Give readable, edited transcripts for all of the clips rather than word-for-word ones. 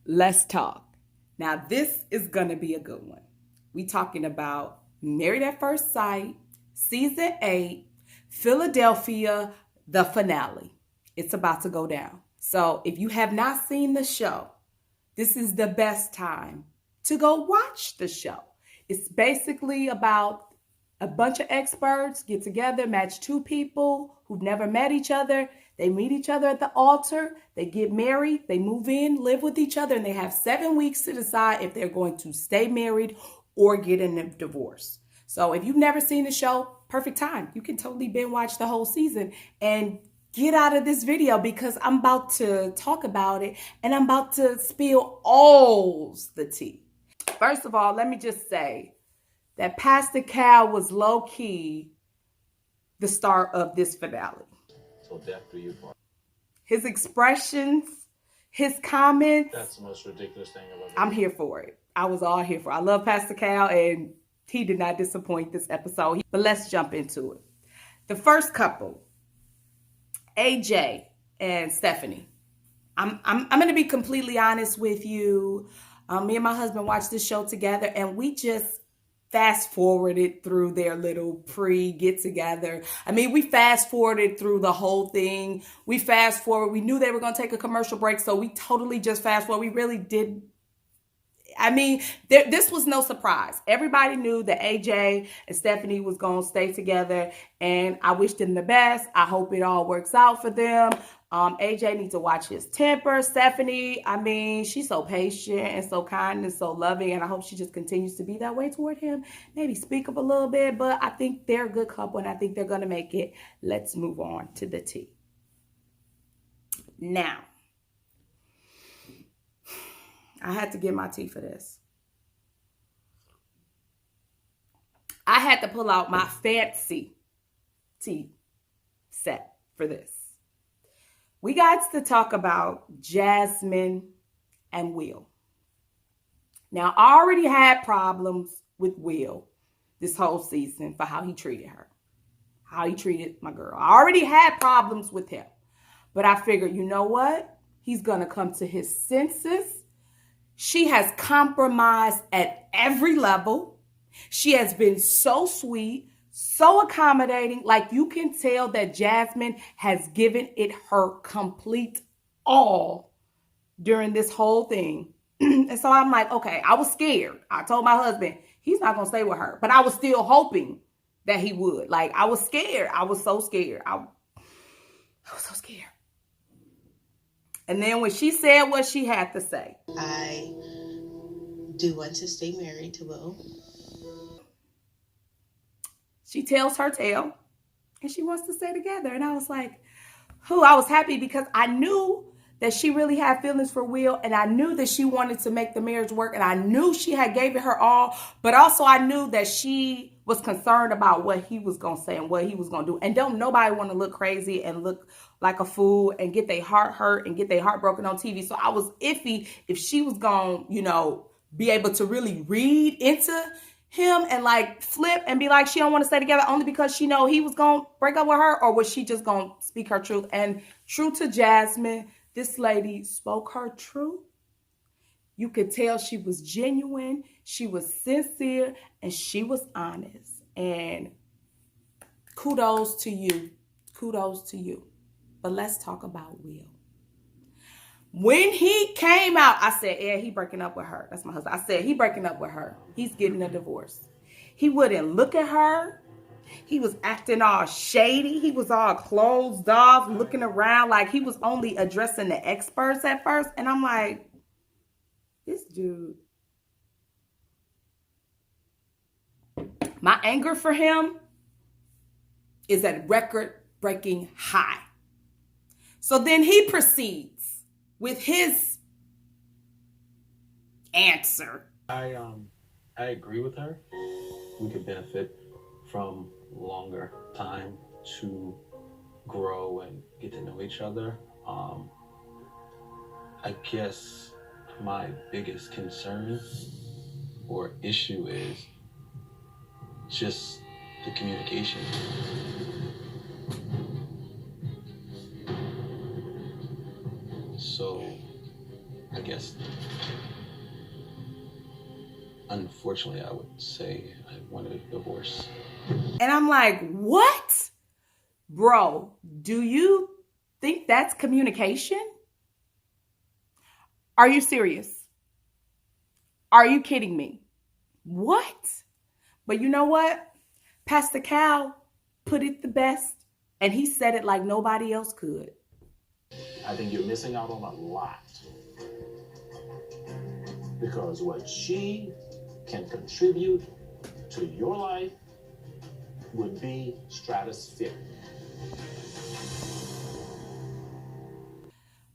Let's talk. Now, this is going to be a good one. We talking about Married at First Sight, Season 8, Philadelphia, the finale. It's about to go down. So if you have not seen the show, this is the best time to go watch the show. It's basically about a bunch of experts get together, match two people who've never met each other. They meet each other at the altar. They get married. They move in, live with each other, and they have 7 weeks to decide if they're going to stay married or get in a divorce. So if you've never seen the show, perfect time. You can totally binge watch the whole season and get out of this video because I'm about to talk about it and I'm about to spill all the tea. First of all, let me just say that Pastor Cal was low-key the star of this finale. So death do you part. His expressions, his comments. That's the most ridiculous thing I've ever I'm here for it. I was all here for it. I love Pastor Cal, and he did not disappoint this episode. But let's jump into it. The first couple, AJ and Stephanie. I'm going to be completely honest with you. Me and my husband watched this show together, and we just fast forwarded through their little pre-get together. I mean, we fast forwarded through the whole thing. We fast forward. We knew they were going to take a commercial break, so we totally just fast forward. We really did. I mean, this was no surprise. Everybody knew that AJ and Stephanie was going to stay together, and I wish them the best. I hope it all works out for them. AJ needs to watch his temper. Stephanie, I mean, she's so patient and so kind and so loving, and I hope she just continues to be that way toward him. Maybe speak up a little bit, but I think they're a good couple, and I think they're going to make it. Let's move on to the tea. Now, I had to get my tea for this. I had to pull out my fancy tea set for this. We got to talk about Jasmine and Will. Now, I already had problems with Will this whole season for how he treated her, how he treated my girl. I already had problems with him. But I figured, you know what? He's going to come to his senses. She has compromised at every level. She has been so sweet, so accommodating. Like, you can tell that Jasmine has given it her complete all during this whole thing. And so I'm like, okay, I was scared. I told my husband, he's not going to stay with her. But I was still hoping that he would. Like, I was scared. I was so scared. I was so scared. And then when she said what she had to say. I do want to stay married to Will. She tells her tale and she wants to stay together. And I was like, I was happy because I knew that she really had feelings for Will, and I knew that she wanted to make the marriage work, and I knew she had gave it her all, but also I knew that she was concerned about what he was going to say and what he was going to do. And don't nobody want to look crazy and look like a fool and get their heart hurt and get their heart broken on TV. So I was iffy if she was going to, be able to really read into him and like flip and be like, she don't want to stay together only because she know he was going to break up with her, or was she just going to speak her truth? And true to Jasmine, this lady spoke her truth. You could tell she was genuine, she was sincere, and she was honest. And kudos to you. Kudos to you. But let's talk about Will. When he came out, I said, yeah, he breaking up with her. That's my husband. I said, he breaking up with her. He's getting a divorce. He wouldn't look at her. He was acting all shady. He was all closed off, looking around like he was only addressing the experts at first. And I'm like, this dude. My anger for him is at record-breaking high. So then he proceeds with his answer. I agree with her. We could benefit from longer time to grow and get to know each other. I guess my biggest concern or issue is just the communication. So I guess guess, unfortunately, I would say I wanted a divorce. And I'm like, what? Bro, do you think that's communication? Are you serious? Are you kidding me? What? But you know what? Pastor Cal put it the best, and he said it like nobody else could. I think you're missing out on a lot. Because what she can contribute to your life would be stratospheric.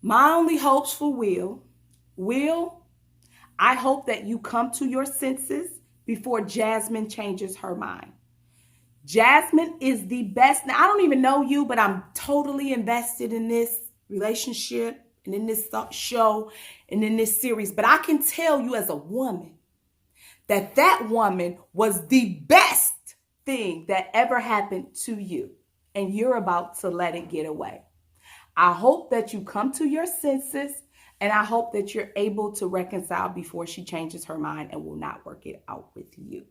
My only hopes for Will, I hope that you come to your senses before Jasmine changes her mind. Jasmine is the best. Now, I don't even know you, but I'm totally invested in this relationship and in this show and in this series. But I can tell you as a woman that that woman was the best thing that ever happened to you. And you're about to let it get away. I hope that you come to your senses, and I hope that you're able to reconcile before she changes her mind and will not work it out with you.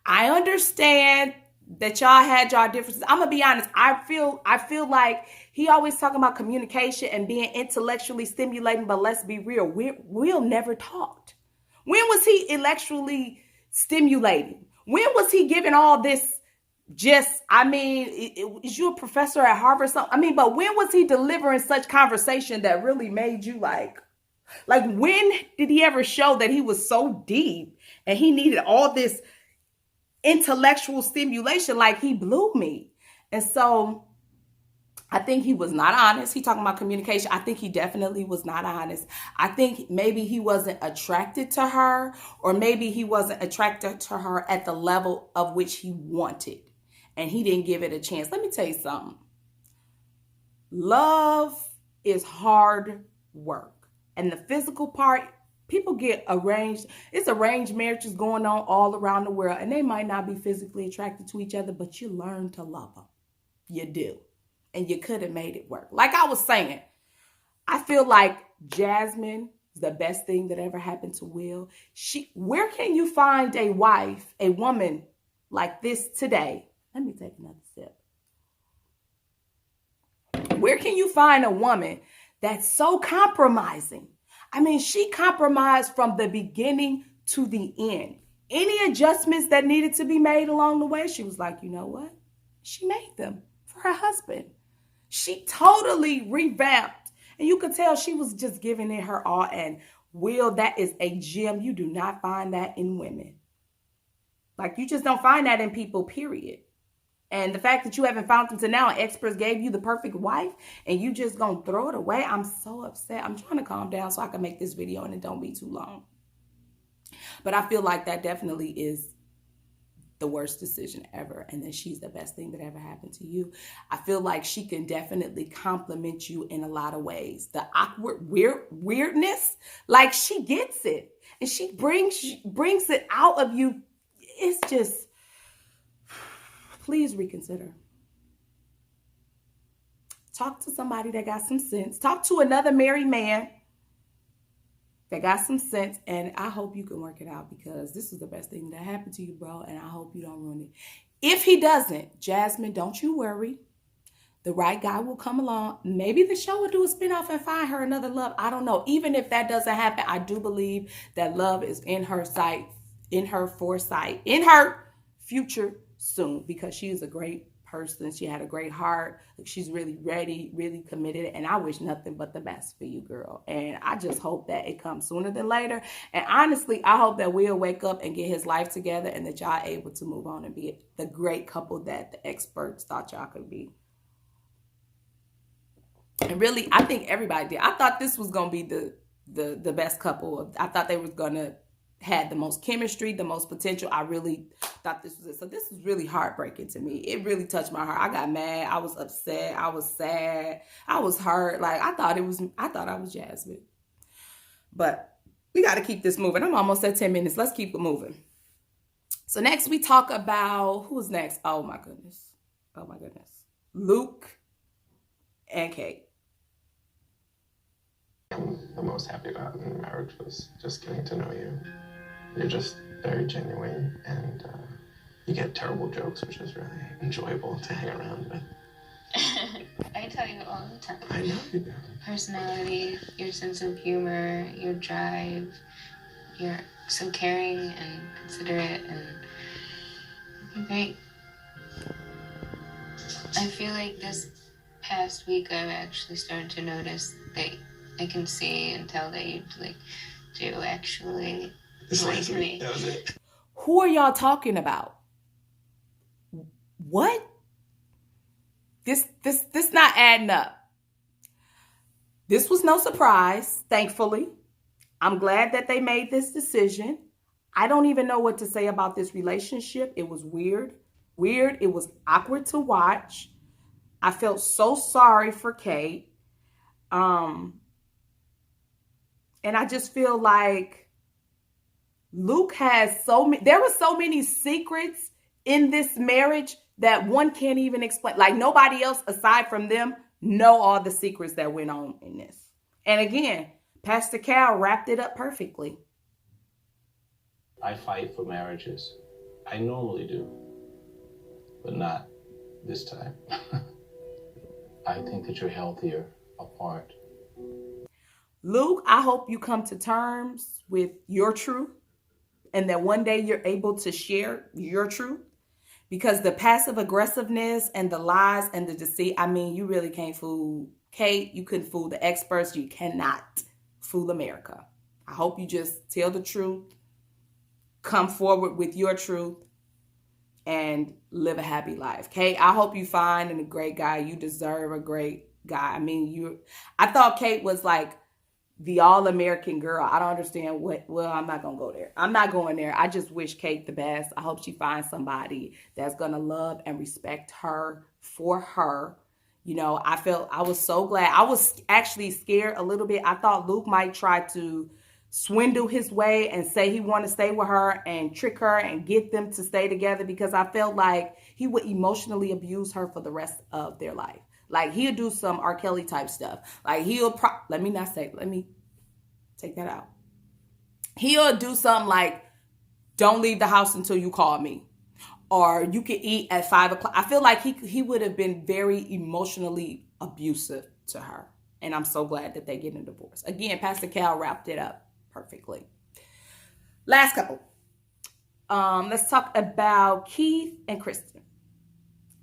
I understand that y'all had y'all differences. I'm gonna be honest. I feel like he always talking about communication and being intellectually stimulating, but let's be real. Will never talked. When was he intellectually stimulating? When was he giving all this? Is you a professor at Harvard or something? But when was he delivering such conversation that really made you like when did he ever show that he was so deep and he needed all this intellectual stimulation? Like, he blew me. And so I think he was not honest. He talking about communication. I think he definitely was not honest. I think maybe he wasn't attracted to her, or maybe he wasn't attracted to her at the level of which he wanted, and he didn't give it a chance. Let me tell you something. Love is hard work. And the physical part, people get arranged. It's arranged marriages going on all around the world, and they might not be physically attracted to each other, but you learn to love them. You do. And you could have made it work. Like I was saying, I feel like Jasmine is the best thing that ever happened to Will. Where can you find a wife, a woman like this today? Let me take another sip. Where can you find a woman that's so compromising? She compromised from the beginning to the end. Any adjustments that needed to be made along the way, she was like, you know what? She made them for her husband. She totally revamped. And you could tell she was just giving it her all. And Will, that is a gem. You do not find that in women. Like, you just don't find that in people, period. And the fact that you haven't found them to now, and experts gave you the perfect wife, and you just gonna throw it away. I'm so upset. I'm trying to calm down so I can make this video and it don't be too long. But I feel like that definitely is the worst decision ever, and that she's the best thing that ever happened to you. I feel like she can definitely compliment you in a lot of ways. The awkward weirdness, like, she gets it, and she brings it out of you. It's just, please reconsider. Talk to somebody that got some sense. Talk to another married man that got some sense, and I hope you can work it out, because this is the best thing that happened to you, bro, and I hope you don't ruin it. If he doesn't, Jasmine, don't you worry. The right guy will come along. Maybe the show will do a spinoff and find her another love. I don't know. Even if that doesn't happen, I do believe that love is in her sight, in her foresight, in her future soon, because she is a great person. She had a great heart. She's really ready, really committed, and I wish nothing but the best for you, girl. And I just hope that it comes sooner than later. And honestly, I hope that Will wake up and get his life together, and that y'all able to move on and be the great couple that the experts thought y'all could be. And really, I think everybody did. I thought this was gonna be the best couple. I thought they was gonna had the most chemistry, the most potential. I really thought this was it. So this was really heartbreaking to me. It really touched my heart. I got mad. I was upset. I was sad. I was hurt. Like, I thought I was Jasmine. But we got to keep this moving. I'm almost at 10 minutes. Let's keep it moving. So next we talk about, who's next? Oh my goodness. Luke and Kate. the most happy about in the marriage was just getting to know you. You're just very genuine, and you get terrible jokes, which is really enjoyable to hang around with. I tell you all the time. I know you do. Personality, your sense of humor, your drive, you're so caring and considerate, and you're great. I feel like this past week I've actually started to notice that I can see and tell that you like do actually like me. That was it. Who are y'all talking about? What? This not adding up. This was no surprise, thankfully. I'm glad that they made this decision. I don't even know what to say about this relationship. It was weird. It was awkward to watch. I felt so sorry for Kate. And I just feel like Luke has there were so many secrets in this marriage that one can't even explain. Like nobody else aside from them know all the secrets that went on in this. And again, Pastor Cal wrapped it up perfectly. I fight for marriages. I normally do, but not this time. I think that you're healthier apart. Luke, I hope you come to terms with your truth and that one day you're able to share your truth, because the passive aggressiveness and the lies and the deceit, I mean, you really can't fool Kate. You couldn't fool the experts. You cannot fool America. I hope you just tell the truth, come forward with your truth, and live a happy life. Kate, I hope you find a great guy. You deserve a great guy. I mean, I thought Kate was like the all-American girl. I don't understand I'm not going to go there. I'm not going there. I just wish Kate the best. I hope she finds somebody that's going to love and respect her for her. You know, I was so glad. I was actually scared a little bit. I thought Luke might try to swindle his way and say he want to stay with her and trick her and get them to stay together, because I felt like he would emotionally abuse her for the rest of their life. Like he'll do some R. Kelly type stuff. Like let me take that out. He'll do something like, don't leave the house until you call me. Or you can eat at 5 o'clock. I feel like he would have been very emotionally abusive to her. And I'm so glad that they get a divorce. Again, Pastor Cal wrapped it up perfectly. Last couple. Let's talk about Keith and Kristine.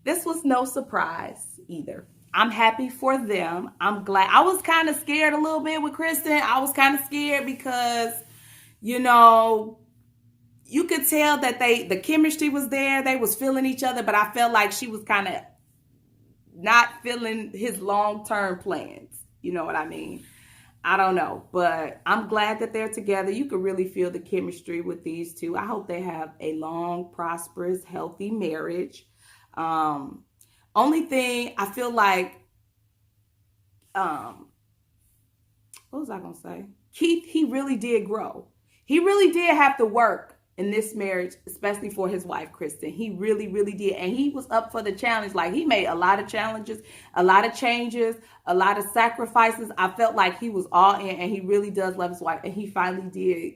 This was no surprise either. I'm happy for them. I'm glad. I was kind of scared a little bit with Kristine. I was kind of scared because, you know, you could tell that the chemistry was there. They was feeling each other, but I felt like she was kind of not feeling his long-term plans. You know what I mean? I don't know, but I'm glad that they're together. You could really feel the chemistry with these two. I hope they have a long, prosperous, healthy marriage. Only thing I feel like, what was I going to say? Keith, he really did grow. He really did have to work in this marriage, especially for his wife, Kristine. He really, really did. And he was up for the challenge. Like he made a lot of challenges, a lot of changes, a lot of sacrifices. I felt like he was all in, and he really does love his wife. And he finally did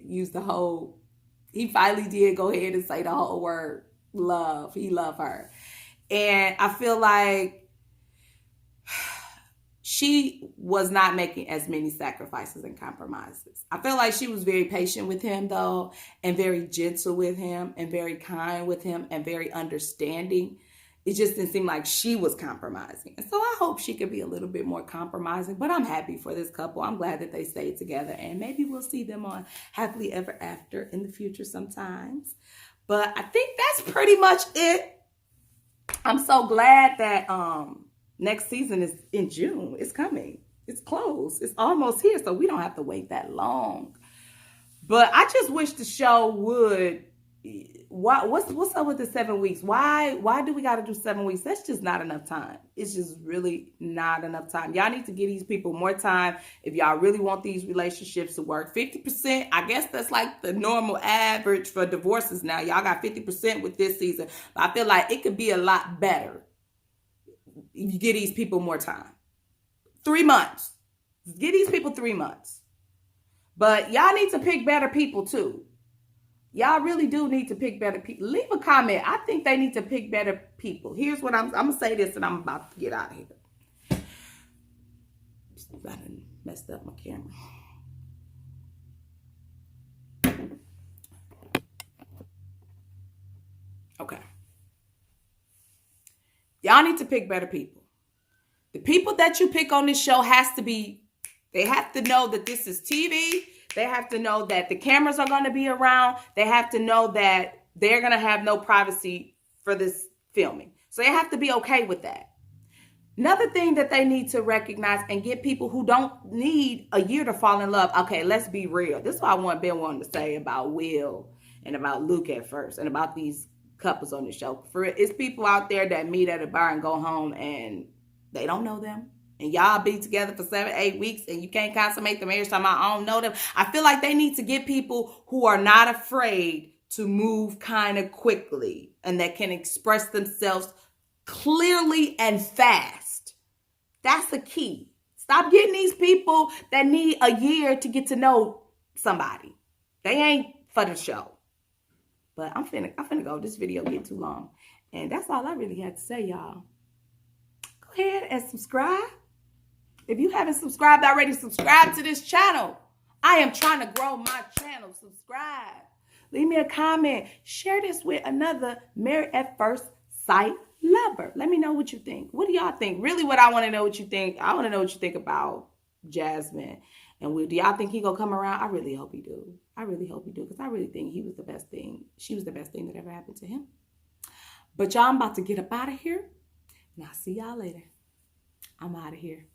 go ahead and say the whole word, love. He loved her. And I feel like she was not making as many sacrifices and compromises. I feel like she was very patient with him, though, and very gentle with him, and very kind with him, and very understanding. It just didn't seem like she was compromising. And so I hope she could be a little bit more compromising. But I'm happy for this couple. I'm glad that they stayed together. And maybe we'll see them on Happily Ever After in the future sometimes. But I think that's pretty much it. I'm so glad that next season is in June. It's coming. It's close. It's almost here, so we don't have to wait that long. But I just wish the show would. What's up with the 7 weeks? Why do we got to do 7 weeks? That's just not enough time. It's just really not enough time. Y'all need to give these people more time if y'all really want these relationships to work. 50%, I guess that's like the normal average for divorces now. Y'all got 50% with this season. But I feel like it could be a lot better if you give these people more time. 3 months. Give these people 3 months. But y'all need to pick better people too. Y'all really do need to pick better people. Leave a comment. I think they need to pick better people. Here's what I'm going to say this and I'm about to get out of here. I done messed up my camera. Okay. Y'all need to pick better people. The people that you pick on this show they have to know that this is TV. They have to know that the cameras are going to be around. They have to know that they're going to have no privacy for this filming. So they have to be okay with that. Another thing that they need to recognize and get people who don't need a year to fall in love. Okay, let's be real. This is what I've been wanting to say about Will and about Luke at first and about these couples on the show. It's people out there that meet at a bar and go home and they don't know them. And y'all be together for 7-8 weeks and you can't consummate the marriage time. I don't know them. I feel like they need to get people who are not afraid to move kind of quickly and that can express themselves clearly and fast. That's the key. Stop getting these people that need a year to get to know somebody. They ain't for the show. But I'm finna go. This video get too long. And that's all I really had to say, y'all. Go ahead and subscribe. If you haven't subscribed already, subscribe to this channel. I am trying to grow my channel. Subscribe. Leave me a comment. Share this with another Married at First Sight lover. Let me know what you think. What do y'all think? Really what I want to know what you think. I want to know what you think about Jasmine and Will. Do y'all think he gonna come around? I really hope he do. I really hope he do because I really think he was the best thing. She was the best thing that ever happened to him. But y'all, I'm about to get up out of here. And I'll see y'all later. I'm out of here.